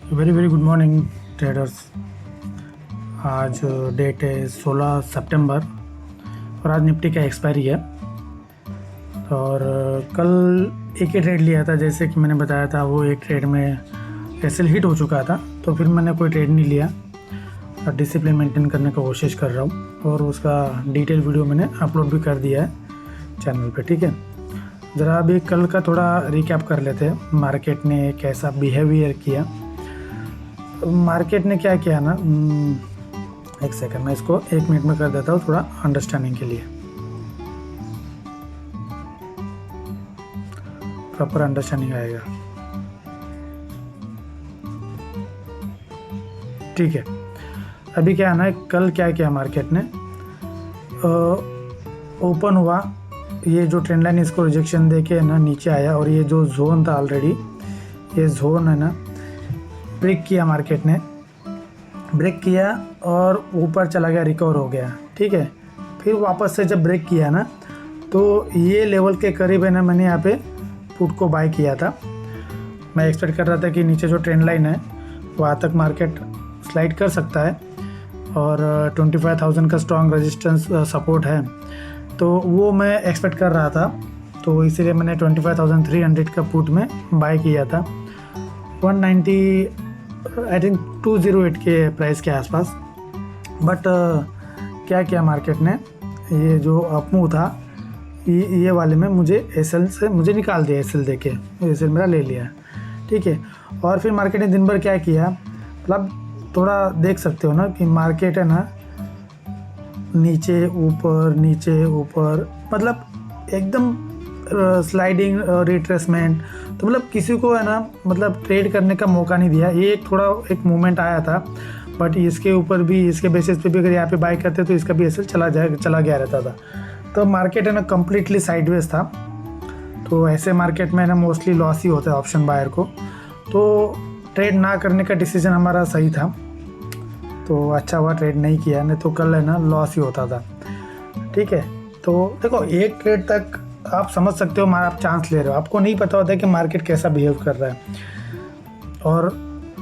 Very very good morning traders. आज date है 16 सितंबर और आज निफ्टी का एक्सपायरी है। और कल एक ही ट्रेड लिया था, जैसे कि मैंने बताया था। वो एक ट्रेड में एसएल हिट हो चुका था, तो फिर मैंने कोई ट्रेड नहीं लिया और डिसिप्लिन मेंटेन करने का कोशिश कर रहा हूँ। और उसका डिटेल वीडियो मैंने अपलोड भी कर दिया है चैनल पे, ठीक है। ज़रा अभी कल का थोड़ा रिकैप कर लेते हैं, मार्केट ने कैसा बिहेवियर किया। मार्केट ने क्या किया ना, एक सेकंड, मैं इसको 1 मिनट में कर देता हूँ थोड़ा अंडरस्टैंडिंग के लिए, प्रॉपर अंडरस्टैंडिंग आएगा, ठीक है। अभी क्या है ना, कल क्या किया मार्केट ने, ओपन हुआ, ये जो ट्रेंड लाइन इसको रिजेक्शन दे के ना नीचे आया, और ये जो जोन था ऑलरेडी, ये जोन है ना, ब्रेक किया, मार्केट ने ब्रेक किया और ऊपर चला गया, रिकवर हो गया, ठीक है। फिर वापस से जब ब्रेक किया ना, तो ये लेवल के करीब है ना, मैंने यहाँ पे पुट को बाय किया था। मैं एक्सपेक्ट कर रहा था कि नीचे जो ट्रेंड लाइन है वहाँ तक मार्केट स्लाइड कर सकता है, और 25,000 का स्ट्रॉन्ग रेजिस्टेंस सपोर्ट है, तो वो मैं एक्सपेक्ट कर रहा था। तो इसीलिए मैंने 25,300 का पुट में बाय किया था, 190 आई थिंक 208 के प्राइस के आसपास। बट क्या किया मार्केट ने, ये जो अपमूव था ये वाले में मुझे एसएल से मुझे निकाल दिया, एसएल देके एसएल मेरा ले लिया, ठीक है। और फिर मार्केट ने दिन भर क्या किया, मतलब थोड़ा देख सकते हो ना कि मार्केट है ना, नीचे ऊपर, मतलब एकदम स्लाइडिंग रिट्रेसमेंट। तो मतलब किसी को है ना, मतलब ट्रेड करने का मौका नहीं दिया। ये एक मूवमेंट आया था, बट इसके ऊपर भी, इसके बेसिस पे भी अगर यहाँ पे बाय करते तो इसका भी एसएल चला गया रहता था। तो मार्केट है ना कम्प्लीटली साइडवेज था। तो ऐसे मार्केट में ना मोस्टली लॉस ही होता है ऑप्शन बायर को। तो ट्रेड ना करने का डिसीजन हमारा सही था, तो अच्छा हुआ ट्रेड नहीं किया, नहीं तो कल है ना लॉस ही होता था, ठीक है। तो देखो, एक ट्रेड तक आप समझ सकते हो, आप चांस ले रहे हो, आपको नहीं पता होता है कि मार्केट कैसा बिहेव कर रहा है। और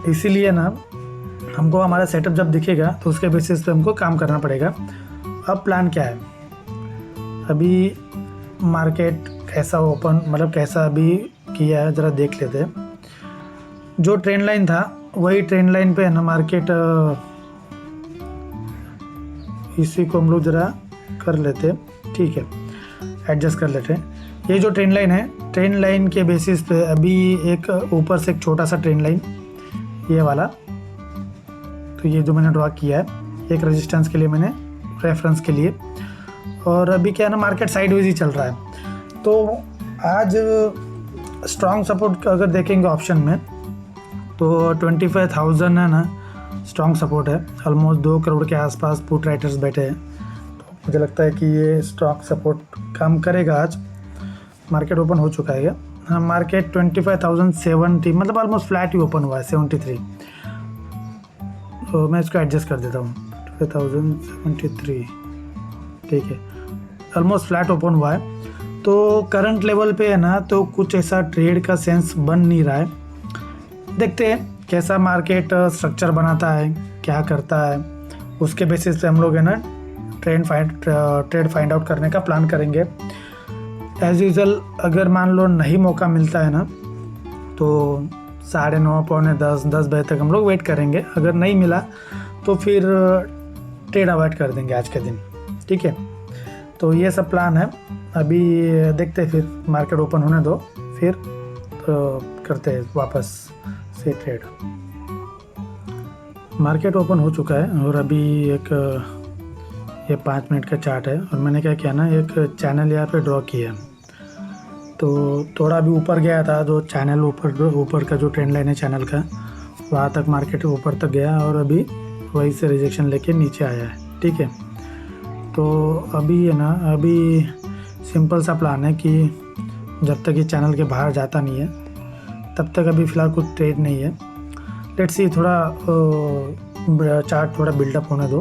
इसीलिए ना हमको हमारा सेटअप जब दिखेगा तो उसके बेसिस पे हमको काम करना पड़ेगा। अब प्लान क्या है, अभी मार्केट कैसा ओपन, मतलब कैसा अभी किया है, ज़रा देख लेते हैं। जो ट्रेंड लाइन था वही ट्रेंड लाइन पे है ना मार्केट, इसी को हम लोग ज़रा कर लेते, ठीक है, एडजस्ट कर लेते हैं। ये जो ट्रेंड लाइन है, ट्रेंड लाइन के बेसिस पे अभी एक ऊपर से एक छोटा सा ट्रेंड लाइन, ये वाला, तो ये जो मैंने ड्रॉ किया है एक रेजिस्टेंस के लिए, मैंने रेफरेंस के लिए। और अभी क्या है ना, मार्केट साइडवेज ही चल रहा है। तो आज स्ट्रॉन्ग सपोर्ट अगर देखेंगे ऑप्शन में, तो 25,000 है ना स्ट्रॉन्ग सपोर्ट है। ऑलमोस्ट 2 करोड़ के आसपास पुट राइटर्स बैठे हैं, तो मुझे लगता है कि ये स्ट्रॉन्ग सपोर्ट काम करेगा। आज मार्केट ओपन हो चुका है, हाँ, मार्केट 25,070, मतलब ऑलमोस्ट फ्लैट ही ओपन हुआ है, 73। तो मैं इसको एडजस्ट कर देता हूँ, 25,073, ठीक है, ऑलमोस्ट फ्लैट ओपन हुआ है। तो करंट लेवल पे है ना, तो कुछ ऐसा ट्रेड का सेंस बन नहीं रहा है। देखते हैं कैसा मार्केट स्ट्रक्चर बनाता है, क्या करता है, उसके बेसिस पे हम लोग है ना ट्रेड फाइंड आउट करने का प्लान करेंगे। एज यूजल अगर मान लो नहीं मौका मिलता है ना, तो 9:30 पौने 10 बजे तक हम लोग वेट करेंगे। अगर नहीं मिला तो फिर ट्रेड अवॉइड कर देंगे आज के दिन, ठीक है। तो ये सब प्लान है। अभी देखते हैं, फिर मार्केट ओपन होने दो, फिर करते हैं वापस से ट्रेड। मार्केट ओपन हो चुका है और अभी ये 5 मिनट का चार्ट है, और मैंने क्या किया ना, एक चैनल यहाँ पे ड्रॉ किया। तो थोड़ा अभी ऊपर गया था, जो चैनल ऊपर का जो ट्रेंड लाइन है चैनल का, वहाँ तक मार्केट ऊपर तक गया, और अभी वहीं से रिजेक्शन लेके नीचे आया है, ठीक है। तो अभी है ना, अभी सिंपल सा प्लान है कि जब तक ये चैनल के बाहर जाता नहीं है तब तक अभी फ़िलहाल कुछ ट्रेड नहीं है। लेट्स सी, थोड़ा चार्ट थोड़ा बिल्डअप होने दो,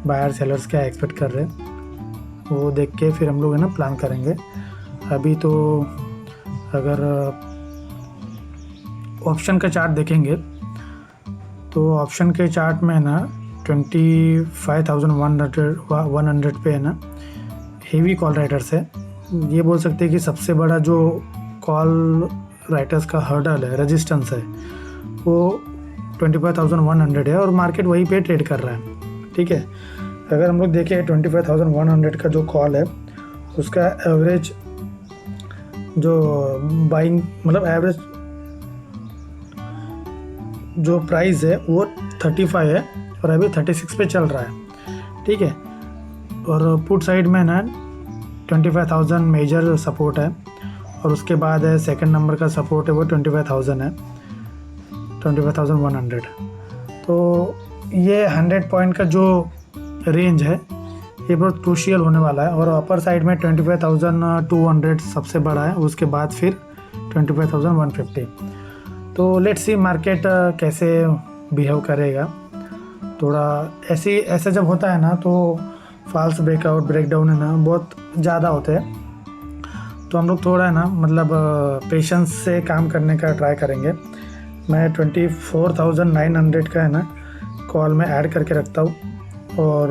बायर सेलर्स क्या एक्सपेक्ट कर रहे हैं वो देख के फिर हम लोग है ना प्लान करेंगे। अभी तो अगर ऑप्शन का चार्ट देखेंगे तो ऑप्शन के चार्ट में है ना 25,100 पे है ना हेवी कॉल राइटर्स है। ये बोल सकते हैं कि सबसे बड़ा जो कॉल राइटर्स का हर्डल है, रेजिस्टेंस है, वो 25,100 है और मार्केट वहीं पे ट्रेड कर रहा है। ठीक है, अगर हम लोग देखें 25,100 का जो कॉल है उसका एवरेज जो बाइंग मतलब एवरेज जो प्राइस है वो 35 है और अभी 36 पे चल रहा है। ठीक है, और पुट साइड में ना 25,000 मेजर सपोर्ट है और उसके बाद है सेकंड नंबर का सपोर्ट है वो 25,000 है, 25,100। तो ये 100 पॉइंट का जो रेंज है ये बहुत क्रूशियल होने वाला है। और अपर साइड में 25,200 सबसे बड़ा है, उसके बाद फिर 25,150। तो लेट्स सी मार्केट कैसे बिहेव करेगा। थोड़ा ऐसे जब होता है ना तो फॉल्स ब्रेकआउट ब्रेकडाउन है ना बहुत ज़्यादा होते हैं। तो हम लोग थोड़ा है ना मतलब पेशेंस से काम करने का ट्राई करेंगे। मैं 24,900 का है ना कॉल में ऐड करके रखता हूँ और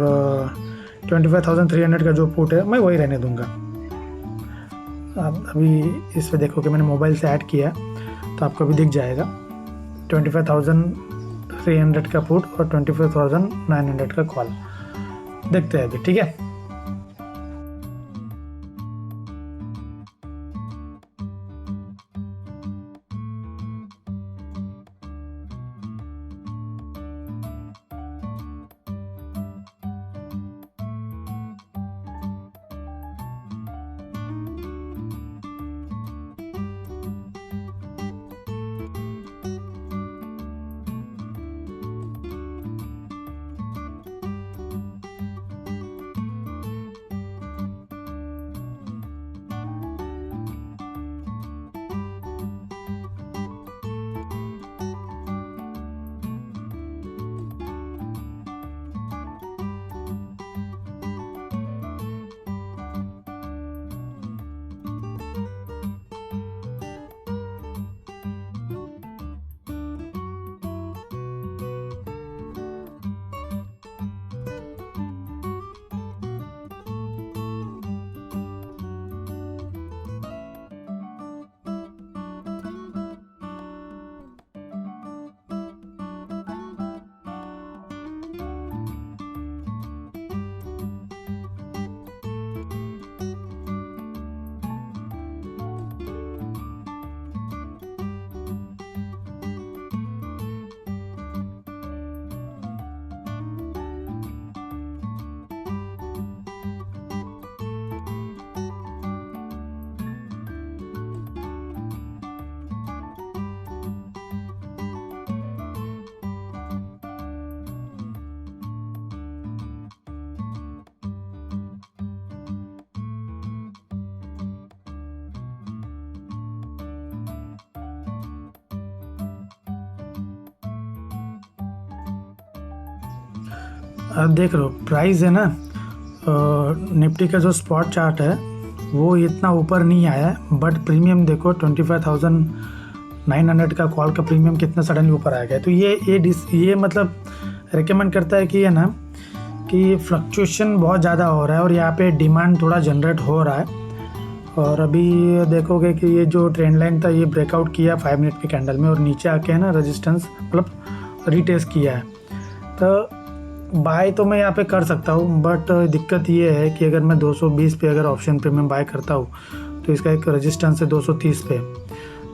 25,300 का जो पुट है मैं वही रहने दूंगा। आप अभी इस पे देखो कि मैंने मोबाइल से ऐड किया तो आपको भी दिख जाएगा 25,300 का पुट और 25,900 का कॉल। देखते हैं अभी। ठीक है, अब देख रहे हो प्राइस है ना निफ्टी का जो स्पॉट चार्ट है वो इतना ऊपर नहीं आया है, बट प्रीमियम देखो 25,900 का कॉल का प्रीमियम कितना सडनली ऊपर आ गया। तो ये मतलब रिकमेंड करता है कि है ना कि फ्लक्चुएशन बहुत ज़्यादा हो रहा है और यहाँ पे डिमांड थोड़ा जनरेट हो रहा है। और अभी देखोगे कि ये जो ट्रेंड लाइन था ये ब्रेकआउट किया 5 मिनट के कैंडल में और नीचे आके है ना रेजिस्टेंस मतलब रीटेस्ट किया है। तो बाय तो मैं यहाँ पे कर सकता हूँ, बट दिक्कत ये है कि अगर मैं 220 पे अगर ऑप्शन पे मैं बाय करता हूँ तो इसका एक रेजिस्टेंस है 230 पे।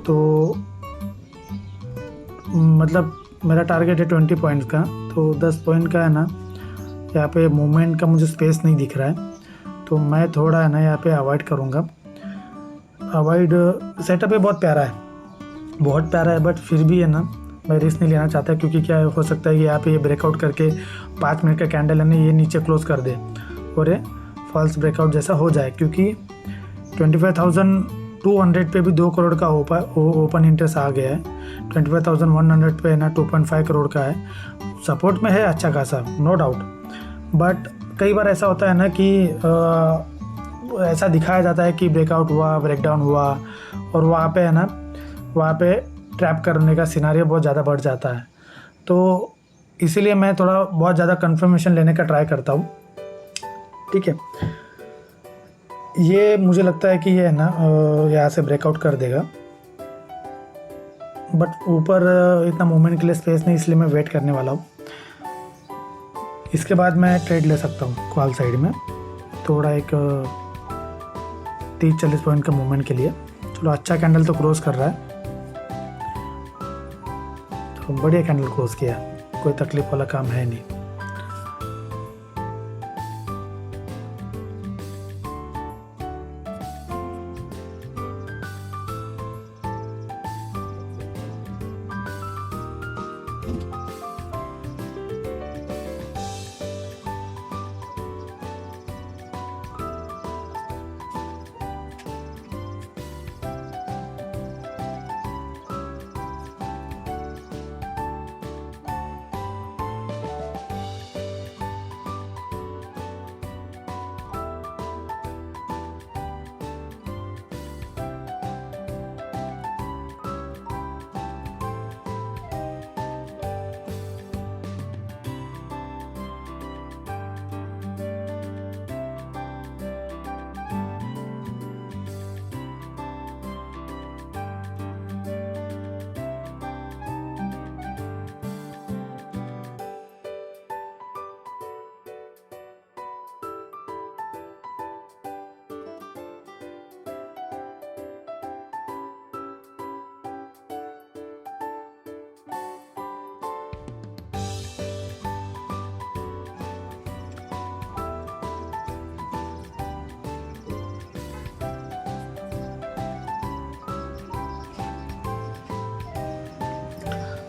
तो मतलब मेरा टारगेट है 20 पॉइंट्स का, तो 10 पॉइंट का है ना यहाँ पे मूवमेंट का मुझे स्पेस नहीं दिख रहा है। तो मैं थोड़ा है ना यहाँ पे अवॉइड करूँगा। अवॉइड सेटअप है बहुत प्यारा है, बट फिर भी है ना मैं रिस्क नहीं लेना चाहता, क्योंकि क्या हो सकता है कि यहाँ पे ये ब्रेकआउट करके 5 मिनट का कैंडल है ना ये नीचे क्लोज कर दे और ये फॉल्स ब्रेकआउट जैसा हो जाए, क्योंकि 25,200 पे भी 2 करोड़ का ओपन इंटरेस्ट आ गया है। 25,100 पे है ना 2.5 करोड़ का है, सपोर्ट में है अच्छा खासा नो डाउट। बट कई बार ऐसा होता है ना कि ऐसा दिखाया जाता है कि ब्रेकआउट हुआ, ब्रेकडाउन हुआ और वहाँ पे ट्रैप करने का सिनारियो बहुत ज़्यादा बढ़ जाता है। तो इसीलिए मैं थोड़ा बहुत ज़्यादा कंफर्मेशन लेने का ट्राई करता हूँ। ठीक है, ये मुझे लगता है कि ये है ना यहाँ से ब्रेकआउट कर देगा, बट ऊपर इतना मूवमेंट के लिए स्पेस नहीं, इसलिए मैं वेट करने वाला हूँ। इसके बाद मैं ट्रेड ले सकता हूँ कॉल साइड में, थोड़ा एक 30-40 पॉइंट का मूवमेंट के लिए। चलो अच्छा कैंडल तो क्लोज कर रहा है, तो बढ़िया कैंडल क्लोज किया, कोई तकलीफ वाला काम है नहीं।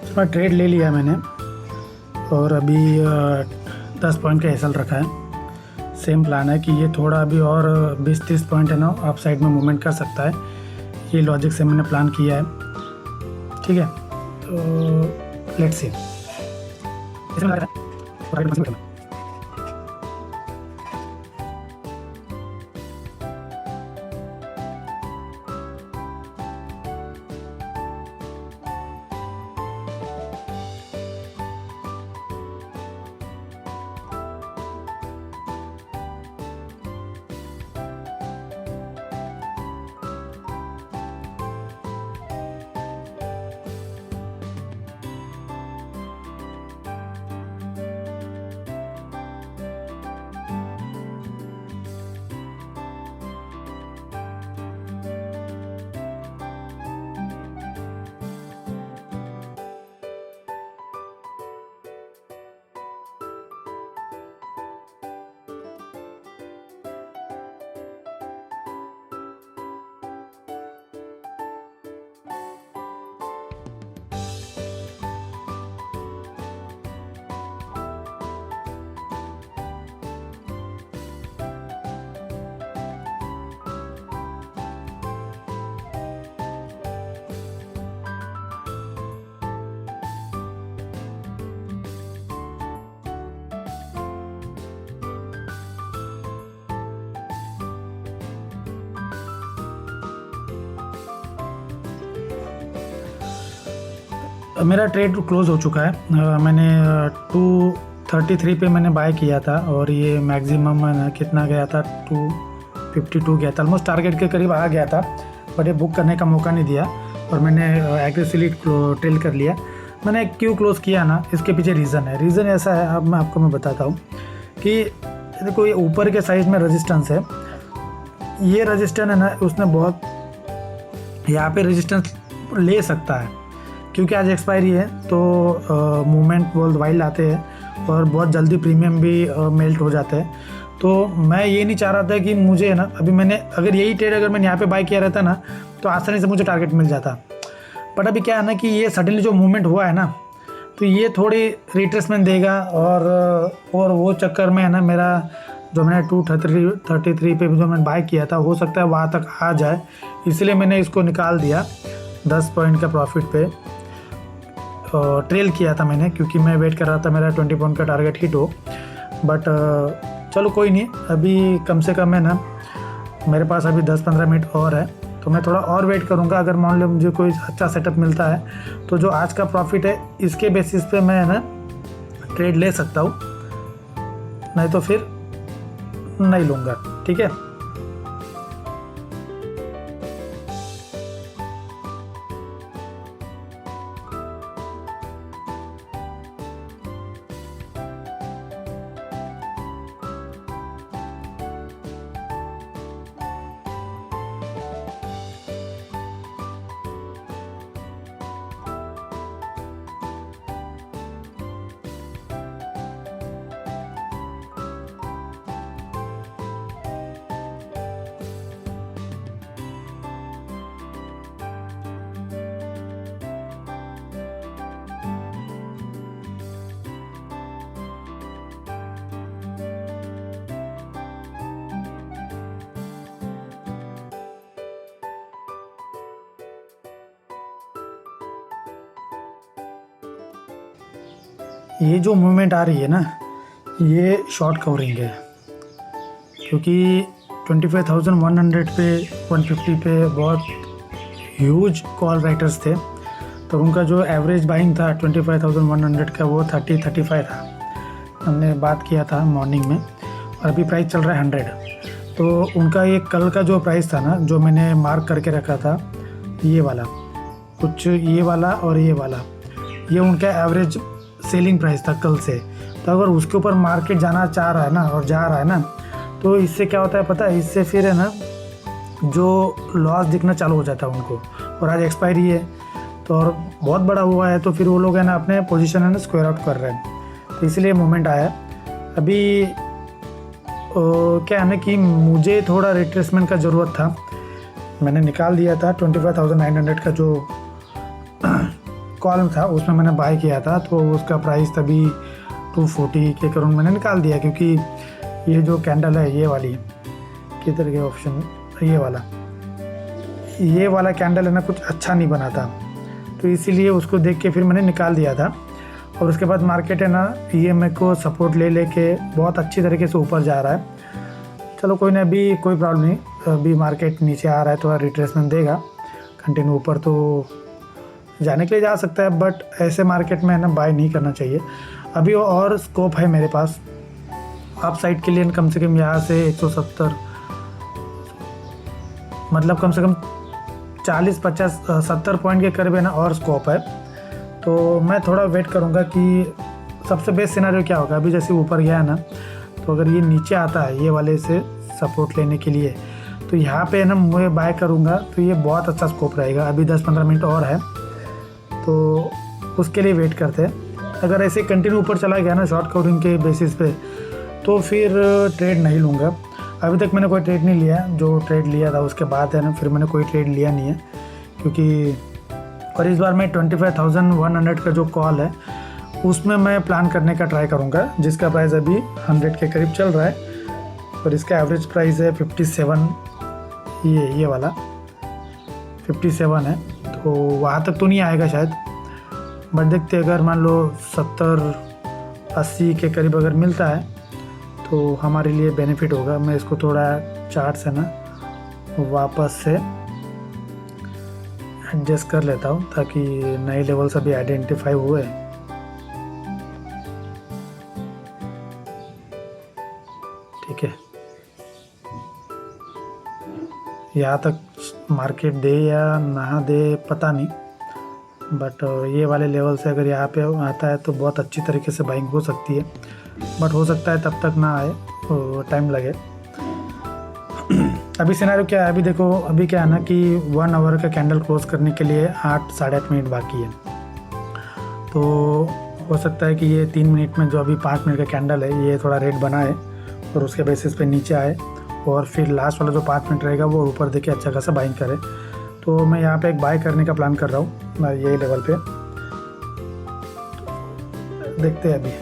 थोड़ा ट्रेड ले लिया मैंने और अभी 10 पॉइंट का एसएल रखा है। सेम प्लान है कि ये थोड़ा अभी और 20-30 पॉइंट है ना अप साइड में मूवमेंट कर सकता है, ये लॉजिक से मैंने प्लान किया है। ठीक है, तो लेट्स सी। मेरा ट्रेड क्लोज हो चुका है। मैंने 233 पे मैंने बाय किया था और ये मैक्सिमम कितना गया था, 252 गया था, ऑलमोस्ट टारगेट के करीब आ गया था, बट ये बुक करने का मौका नहीं दिया और मैंने एग्रेसिवली ट्रेल कर लिया। मैंने क्यों क्लोज किया ना, इसके पीछे रीज़न है। रीज़न ऐसा है, अब मैं आपको बताता हूँ कि देखो ये ऊपर के साइड में रेजिस्टेंस है, ये रेजिस्टेंस है ना उसने बहुत यहाँ पे रेजिस्टेंस ले सकता है क्योंकि आज एक्सपायरी है, तो मूवमेंट बहुत वाइल्ड आते हैं और बहुत जल्दी प्रीमियम भी मेल्ट हो जाते हैं। तो मैं ये नहीं चाह रहा था कि मुझे ना, अभी मैंने अगर यही ट्रेड अगर मैंने यहाँ पे बाय किया रहता ना तो आसानी से मुझे टारगेट मिल जाता। बट अभी क्या है ना कि ये सडनली जो मूवमेंट हुआ है ना, तो ये थोड़ी रिट्रेसमेंट देगा और वो चक्कर में है ना मेरा जो मैंने 233 पे जो मैंने बाय किया था, हो सकता है वहाँ तक आ जाए, इसलिए मैंने इसको निकाल दिया 10 पॉइंट का प्रॉफिट पे। ट्रेल किया था मैंने क्योंकि मैं वेट कर रहा था मेरा 20 पॉइंट का टारगेट हिट हो। बट चलो कोई नहीं, अभी कम से कम है ना मेरे पास अभी 10-15 मिनट और है, तो मैं थोड़ा और वेट करूँगा। अगर मान लो मुझे कोई अच्छा सेटअप मिलता है तो जो आज का प्रॉफिट है इसके बेसिस पे मैं है ना ट्रेड ले सकता हूँ, नहीं तो फिर नहीं लूँगा। ठीक है, ये जो मूवमेंट आ रही है ना, ये शॉर्ट कवरिंग है, क्योंकि 25,100 पे 150 पे बहुत ह्यूज कॉल राइटर्स थे, तो उनका जो एवरेज बाइंग था 25,100 का वो 30-35 था। हमने बात किया था मॉर्निंग में, और अभी प्राइस चल रहा है 100। तो उनका ये कल का जो प्राइस था ना, जो मैंने मार्क करके रखा था, ये वाला कुछ, ये वाला और ये वाला, ये उनका एवरेज सेलिंग प्राइस था कल से। तो अगर उसके ऊपर मार्केट जाना चाह रहा है ना, और जा रहा है ना, तो इससे क्या होता है पता है, इससे फिर है ना जो लॉस दिखना चालू हो जाता है उनको। और आज एक्सपायरी है तो और बहुत बड़ा हुआ है, तो फिर वो लोग है ना अपने पोजीशन है ना स्क्वायर आउट कर रहे हैं, तो इसलिए मूवमेंट आया। अभी क्या है ना कि मुझे थोड़ा रिट्रेसमेंट का ज़रूरत था, मैंने निकाल दिया था 25,900 का जो कॉल था, उसमें मैंने बाय किया था, तो उसका प्राइस तभी 240 के करीब मैंने निकाल दिया। क्योंकि ये जो कैंडल है, ये वाली किधर के ऑप्शन, ये वाला कैंडल है ना कुछ अच्छा नहीं बना था, तो इसीलिए उसको देख के फिर मैंने निकाल दिया था। और उसके बाद मार्केट है ना ये मेरे को सपोर्ट ले लेके बहुत अच्छी तरीके से ऊपर जा रहा है। चलो कोई ना, अभी कोई प्रॉब्लम नहीं, अभी मार्केट नीचे आ रहा है, थोड़ा रिट्रेसमेंट देगा, कंटिन्यू ऊपर तो जाने के लिए जा सकता है, बट ऐसे मार्केट में है ना बाय नहीं करना चाहिए। अभी और स्कोप है मेरे पास अप साइड के लिए, कम से कम यहाँ से 170, मतलब कम से कम 40-50-70 पॉइंट के करीब है ना और स्कोप है। तो मैं थोड़ा वेट करूँगा कि सबसे बेस्ट सिनेरियो क्या होगा। अभी जैसे ऊपर गया है ना, तो अगर ये नीचे आता है ये वाले से सपोर्ट लेने के लिए, तो यहाँ पे है ना मैं बाय करूँगा, तो ये बहुत अच्छा स्कोप रहेगा। अभी 10-15 मिनट और है, तो उसके लिए वेट करते हैं। अगर ऐसे कंटिन्यू ऊपर चला गया ना शॉर्ट कवरिंग के बेसिस पे, तो फिर ट्रेड नहीं लूँगा। अभी तक मैंने कोई ट्रेड नहीं लिया, जो ट्रेड लिया था उसके बाद है ना फिर मैंने कोई ट्रेड लिया नहीं है, क्योंकि और इस बार मैं 25,100 का जो कॉल है उसमें मैं प्लान करने का ट्राई करूँगा, जिसका प्राइस अभी 100 के करीब चल रहा है, और इसका एवरेज प्राइस है 57, ये वाला 57 है। तो वहाँ तक तो नहीं आएगा शायद, बट देखते अगर मान लो 70-80 के करीब अगर मिलता है तो हमारे लिए बेनिफिट होगा। मैं इसको थोड़ा चार्ट से ना वापस से एडजस्ट कर लेता हूँ, ताकि नए लेवल्स अभी आइडेंटिफाई हुए। ठीक है, यहाँ तक मार्केट दे या ना दे पता नहीं, बट ये वाले लेवल से अगर यहाँ पे आता है तो बहुत अच्छी तरीके से बाइंग हो सकती है, बट हो सकता है तब तक ना आए, तो टाइम लगे। अभी सिनेरियो क्या है, अभी देखो, अभी क्या है ना कि 1 आवर का कैंडल क्लोज करने के लिए 8-8.5 मिनट बाकी है। तो हो सकता है कि ये 3 मिनट में जो अभी 5 मिनट का कैंडल है ये थोड़ा रेट बनाए और उसके बेसिस पे नीचे आए, और फिर लास्ट वाला जो 5 मिनट रहेगा वो ऊपर देके अच्छा खासा बाइंग करे। तो मैं यहाँ पे एक बाय करने का प्लान कर रहा हूँ मैं यही लेवल पे, देखते हैं अभी।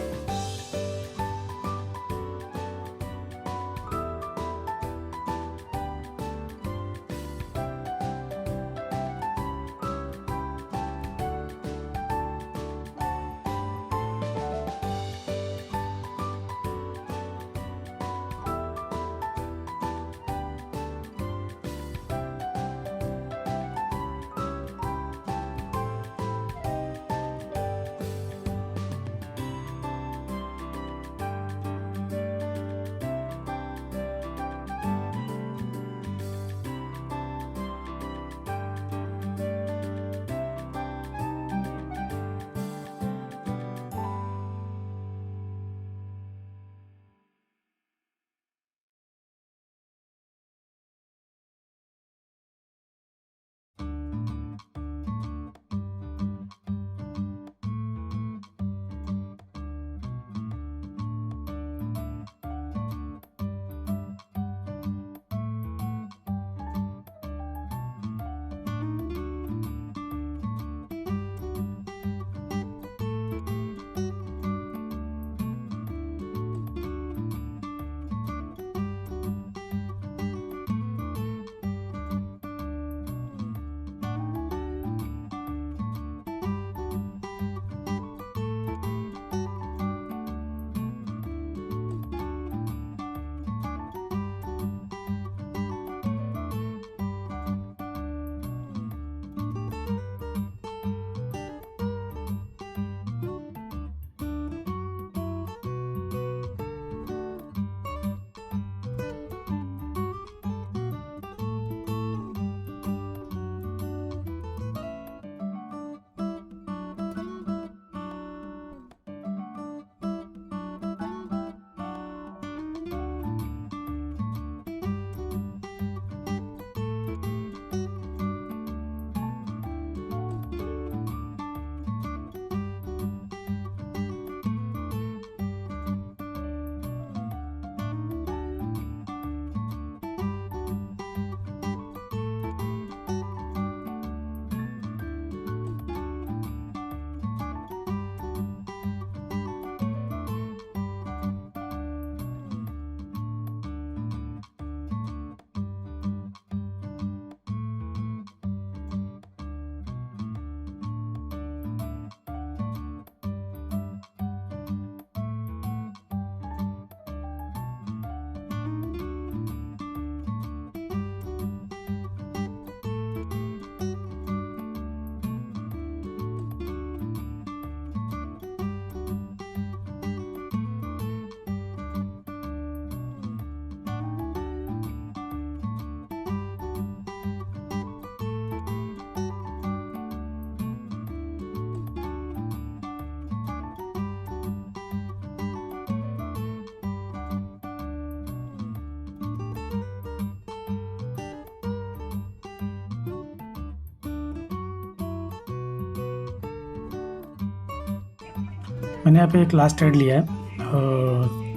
मैंने यहाँ पे एक लास्ट ट्रेड लिया है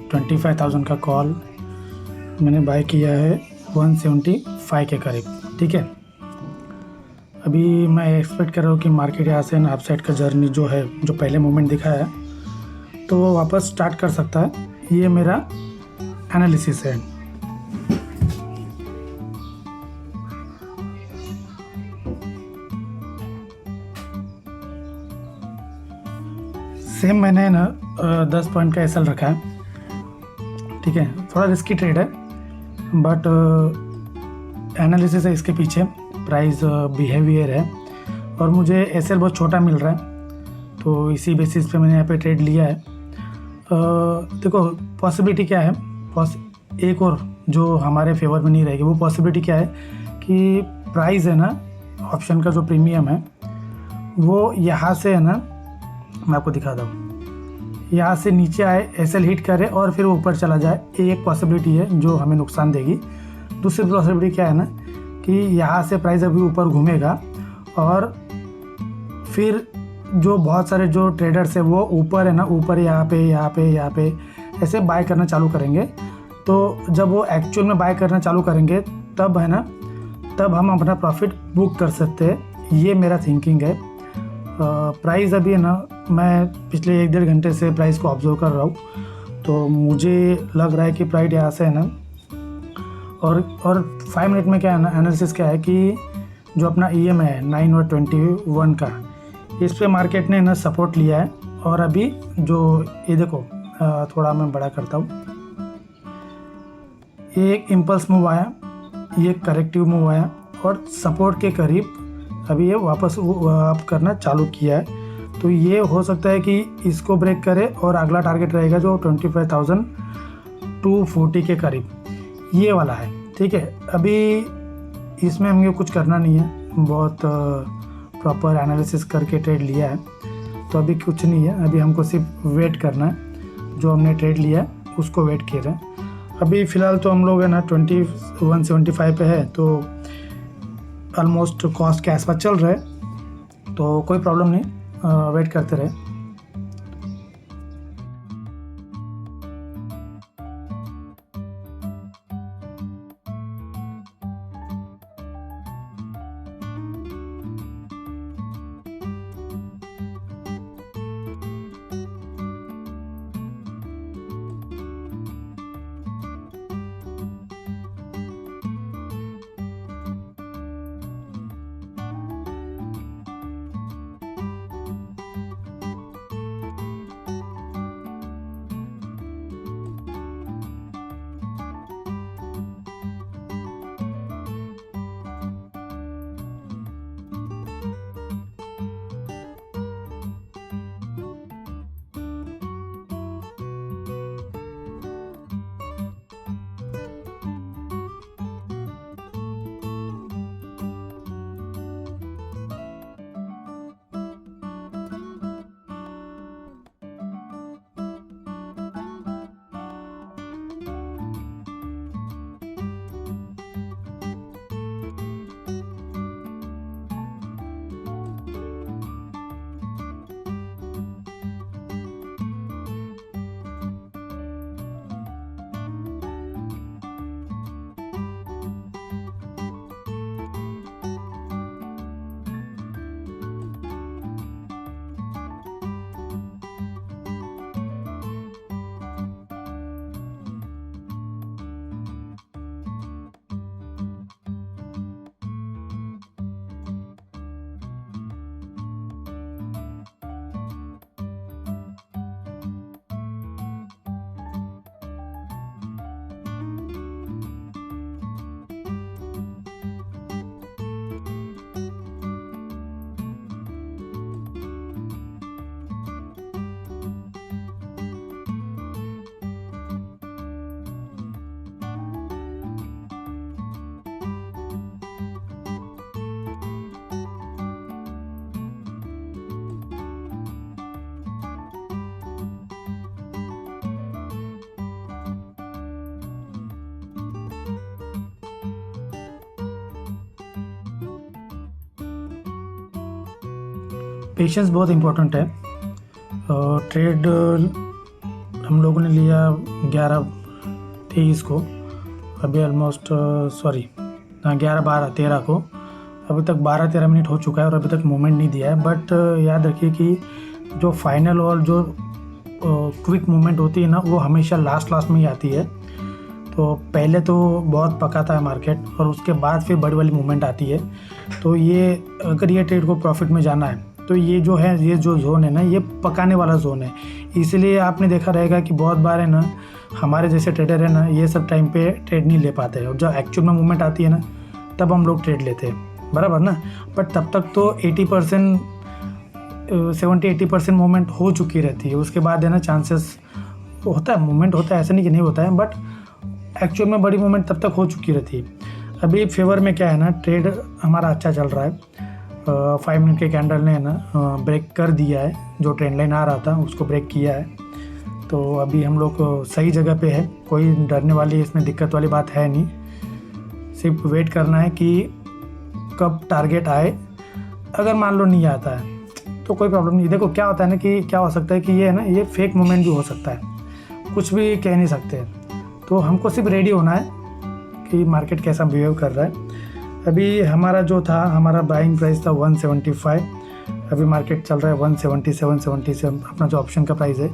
25,000 का कॉल मैंने बाय किया है 175 के करीब। ठीक है, अभी मैं एक्सपेक्ट कर रहा हूँ कि मार्केट यहाँ से ना अपसाइड का जर्नी जो है, जो पहले मूवमेंट दिखाया है तो वो वापस स्टार्ट कर सकता है। ये मेरा एनालिसिस है। सेम मैंने ना 10 पॉइंट का एसएल रखा है। ठीक है, थोड़ा रिस्की ट्रेड है बट एनालिसिस है इसके पीछे, प्राइस बिहेवियर है और मुझे एसएल बहुत छोटा मिल रहा है तो इसी बेसिस पे मैंने यहाँ पे ट्रेड लिया है। देखो पॉसिबिलिटी क्या है, एक और जो हमारे फेवर में नहीं रहेगी, वो पॉसिबिलिटी क्या है कि प्राइस है ना, ऑप्शन का जो प्रीमियम है वो यहाँ से है ना, मैं आपको दिखाता हूँ, यहाँ से नीचे आए, एसएल हिट करे और फिर ऊपर चला जाए। एक पॉसिबिलिटी है जो हमें नुकसान देगी। दूसरी पॉसिबिलिटी क्या है ना कि यहाँ से प्राइस अभी ऊपर घूमेगा और फिर जो बहुत सारे जो ट्रेडर्स है वो ऊपर है ना, ऊपर यहाँ पे ऐसे बाय करना चालू करेंगे। तो जब वो एक्चुअल में बाय करना चालू करेंगे तब है ना, तब हम अपना प्रॉफिट बुक कर सकते हैं। ये मेरा थिंकिंग है। प्राइस अभी है ना, मैं पिछले 1-1.5 घंटे से प्राइस को ऑब्जर्व कर रहा हूँ तो मुझे लग रहा है कि प्राइस यहाँ से है ना, और 5 मिनट में क्या है ना, एनालिसिस क्या है कि जो अपना EM है 9 और 21 का, इस पे मार्केट ने ना सपोर्ट लिया है। और अभी जो ये देखो, थोड़ा मैं बड़ा करता हूँ, ये एक इम्पल्स मूव आया, ये एक करेक्टिव मूव आया और सपोर्ट के करीब अभी ये वापस अप करना चालू किया है। तो ये हो सकता है कि इसको ब्रेक करे और अगला टारगेट रहेगा जो 25,240 के करीब, ये वाला है। ठीक है, अभी इसमें हमें कुछ करना नहीं है, बहुत प्रॉपर एनालिसिस करके ट्रेड लिया है तो अभी कुछ नहीं है। अभी हमको सिर्फ वेट करना है, जो हमने ट्रेड लिया है उसको वेट किए रहे। अभी फ़िलहाल तो हम लोग है ना 2175 पे है तो ऑलमोस्ट कॉस्ट के आसपास चल रहा है, तो कोई प्रॉब्लम नहीं, वेट करते रहे। पेशेंस बहुत इम्पोर्टेंट है। ट्रेड हम लोगों ने लिया 11-23 को, अभी ऑलमोस्ट 11-12-13 को, अभी तक 12-13 मिनट हो चुका है और अभी तक मूवमेंट नहीं दिया है। बट याद रखिए कि जो फाइनल और जो क्विक मूवमेंट होती है ना, वो हमेशा लास्ट में ही आती है। तो पहले तो बहुत पकाता है मार्केट और उसके बाद फिर बड़ी वाली मूवमेंट आती है। तो ये अगर ये ट्रेड को प्रॉफिट में जाना है तो ये जो जोन है ना, ये पकाने वाला जोन है। इसलिए आपने देखा रहेगा कि बहुत बार है ना, हमारे जैसे ट्रेडर है ना, ये सब टाइम पे ट्रेड नहीं ले पाते हैं और जब एक्चुअल में मूवमेंट आती है ना, तब हम लोग ट्रेड लेते हैं, बराबर ना। बट तब तक तो 80% 70-80% मूवमेंट हो चुकी रहती है। उसके बाद है ना चांसेस होता है, मूवमेंट होता है, ऐसा नहीं कि नहीं होता है, बट एक्चुअल में बड़ी मूवमेंट तब तक हो चुकी रहती है। अभी फेवर में क्या है ना, ट्रेड हमारा अच्छा चल रहा है। 5 मिनट के कैंडल ने ना ब्रेक कर दिया है, जो ट्रेंड लाइन आ रहा था उसको ब्रेक किया है। तो अभी हम लोग सही जगह पे है, कोई डरने वाली इसमें दिक्कत वाली बात है नहीं। सिर्फ वेट करना है कि कब टारगेट आए। अगर मान लो नहीं आता है तो कोई प्रॉब्लम नहीं। देखो क्या होता है ना, कि क्या हो सकता है कि ये है ना, ये फेक मूवमेंट भी हो सकता है, कुछ भी कह नहीं सकते। तो हमको सिर्फ रेडी होना है कि मार्केट कैसा बिहेव कर रहा है। अभी हमारा जो था, हमारा बाइंग प्राइस था 175, अभी मार्केट चल रहा है 177 अपना जो ऑप्शन का प्राइस है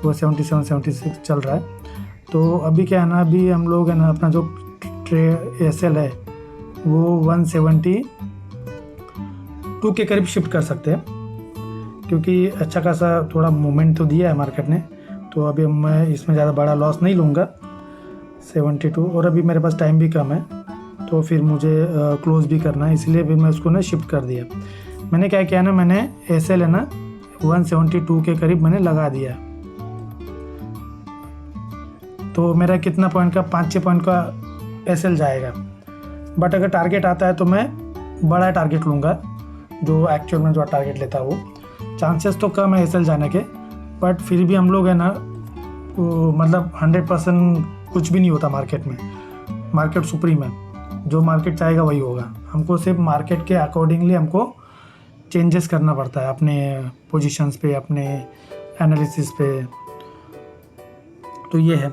वो 77-76 चल रहा है। तो अभी क्या है ना, अभी हम लोग है ना अपना जो SL है वो 172 के करीब शिफ्ट कर सकते हैं, क्योंकि अच्छा खासा थोड़ा मूवमेंट तो दिया है मार्केट ने। तो अभी मैं इसमें ज़्यादा बड़ा लॉस नहीं लूँगा 72, और अभी मेरे पास टाइम भी कम है, तो फिर मुझे क्लोज़ भी करना है, इसलिए फिर मैं उसको ना शिफ्ट कर दिया। मैंने क्या किया ना, मैंने SL है ना 172 के करीब मैंने लगा दिया। तो मेरा कितना पॉइंट का, 5-6 पॉइंट का SL जाएगा। बट अगर टारगेट आता है तो मैं बड़ा टारगेट लूँगा, जो एक्चुअल में जो टारगेट लेता है वो। चांसेस तो कम है SL जाने के, बट फिर भी हम लोग है ना, मतलब 100% कुछ भी नहीं होता मार्केट में। मार्केट सुप्रीम है, जो मार्केट चाहेगा वही होगा। हमको सिर्फ मार्केट के अकॉर्डिंगली हमको चेंजेस करना पड़ता है अपने पोजीशंस पे, अपने एनालिसिस पे। तो ये है।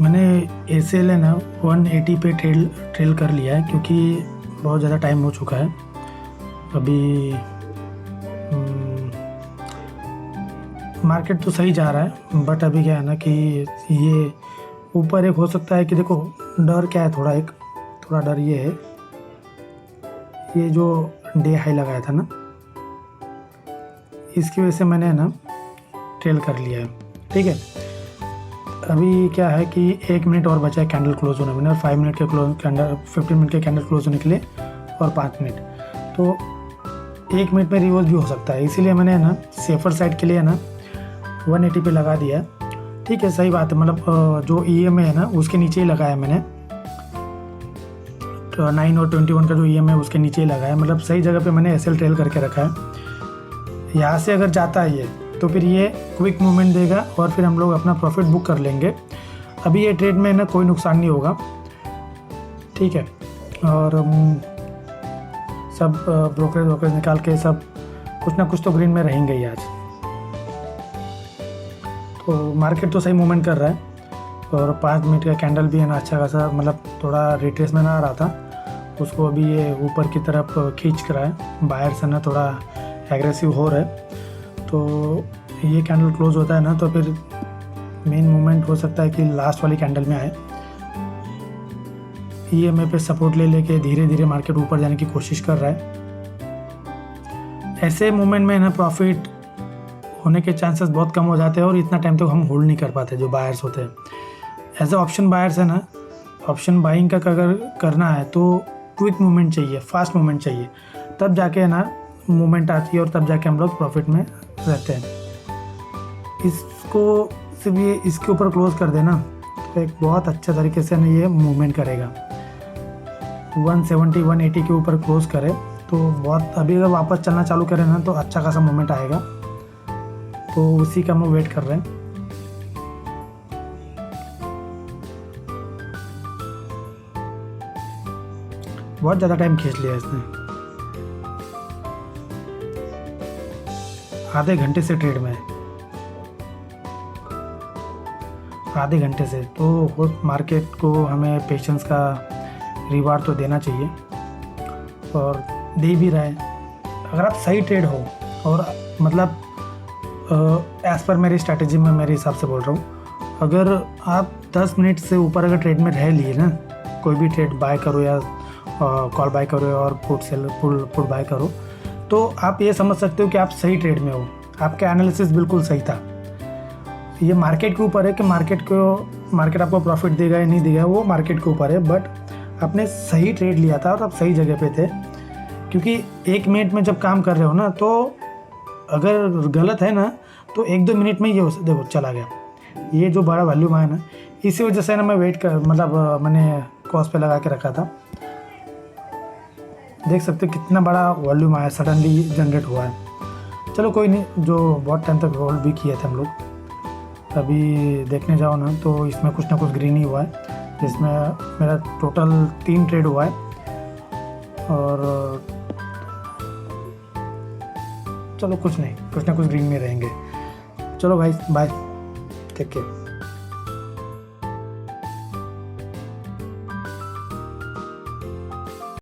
मैंने ACL है ना 180 पे ट्रेल कर लिया है, क्योंकि बहुत ज़्यादा टाइम हो चुका है अभी। मार्केट तो सही जा रहा है, बट अभी क्या है ना कि ये ऊपर एक हो सकता है कि देखो डर क्या है, थोड़ा डर ये है, ये जो डे हाई लगाया था ना, इसकी वजह से मैंने ना ट्रेल कर लिया है। ठीक है, अभी क्या है कि 1 मिनट और बचा है कैंडल क्लोज होने में, और 5 मिनट के कैंडल 15 मिनट के कैंडल क्लोज होने के लिए और 5 मिनट, तो 1 मिनट में रिवर्स भी हो सकता है। इसीलिए मैंने ना सेफर साइड के लिए ना 180 पे लगा दिया। ठीक है, सही बात है, मतलब जो EMA है ना उसके नीचे ही लगाया मैंने, तो 9 और 21 का जो EMA है उसके नीचे ही लगाया, मतलब सही जगह पे मैंने SL ट्रेल करके रखा है। यहाँ से अगर जाता है ये, तो फिर ये क्विक मूवमेंट देगा और फिर हम लोग अपना प्रॉफिट बुक कर लेंगे। अभी ये ट्रेड में ना कोई नुकसान नहीं होगा। ठीक है, और सब ब्रोकरेज निकाल के सब कुछ ना कुछ तो ग्रीन में रहेंगे ही आज। तो मार्केट तो सही मूवमेंट कर रहा है, और 5 मिनट का कैंडल भी है ना अच्छा खासा, मतलब थोड़ा रिट्रेस में ना आ रहा था, उसको अभी ये ऊपर की तरफ खींच कर है। बायर से ना थोड़ा एग्रेसिव हो रहा है, तो ये कैंडल क्लोज होता है ना तो फिर मेन मूवमेंट हो सकता है कि लास्ट वाली कैंडल में आए। EMA पे सपोर्ट ले लेके धीरे धीरे मार्केट ऊपर जाने की कोशिश कर रहा है। ऐसे मूवमेंट में ना प्रॉफिट होने के चांसेस बहुत कम हो जाते हैं, और इतना टाइम तक हम होल्ड नहीं कर पाते जो बायर्स होते हैं। एज ए ऑप्शन बायर्स है ना, ऑप्शन बाइंग का अगर करना है तो क्विक मूवमेंट चाहिए, फास्ट मूवमेंट चाहिए, तब जाके ना मूवमेंट आती है और तब जाके हम लोग प्रॉफिट में रहते हैं। इसको सिर्फ ये इसके ऊपर क्लोज कर देना तो एक बहुत अच्छा तरीके से ना ये मूवमेंट करेगा। 170 180 के ऊपर क्लोज करे तो बहुत, अभी अगर वापस चलना चालू करें ना तो अच्छा खासा मूवमेंट आएगा, तो उसी का हम वेट कर रहे हैं। बहुत ज़्यादा टाइम खींच लिया इसने, आधे घंटे से ट्रेड में, आधे घंटे से। तो मार्केट को हमें पेशेंस का रिवार्ड तो देना चाहिए, और दे भी रहा है। अगर आप सही ट्रेड हो, और मतलब एज़ पर मेरी स्ट्रैटेजी में मेरे हिसाब से बोल रहा हूँ, अगर आप 10 मिनट से ऊपर अगर ट्रेड में रह लिए ना, कोई भी ट्रेड बाय करो या कॉल बाय करो और पुट बाय करो, तो आप ये समझ सकते हो कि आप सही ट्रेड में हो, आपका एनालिसिस बिल्कुल सही था। ये मार्केट के ऊपर है कि मार्केट आपको प्रॉफिट देगा या नहीं देगा, वो मार्केट के ऊपर है, बट आपने सही ट्रेड लिया था और आप सही जगह पे थे। क्योंकि 1 मिनट में जब काम कर रहे हो ना, तो अगर गलत है ना तो 1-2 मिनट में ये देखो चला गया। ये जो बड़ा वॉल्यूम आया ना, इसी वजह से ना मैं मैंने कॉस्ट पे लगा के रखा था। देख सकते हो कितना बड़ा वॉल्यूम आया, सडनली जनरेट हुआ है। चलो कोई नहीं, जो बहुत टाइम तक होल्ड भी किए थे हम लोग, अभी देखने जाओ ना तो इसमें कुछ ना कुछ ग्रीन ही हुआ है, जिसमें मेरा टोटल 3 ट्रेड हुआ है। और चलो कुछ नहीं, कुछ ना कुछ ग्रीन में रहेंगे। चलो भाई, बाय, टेक केयर।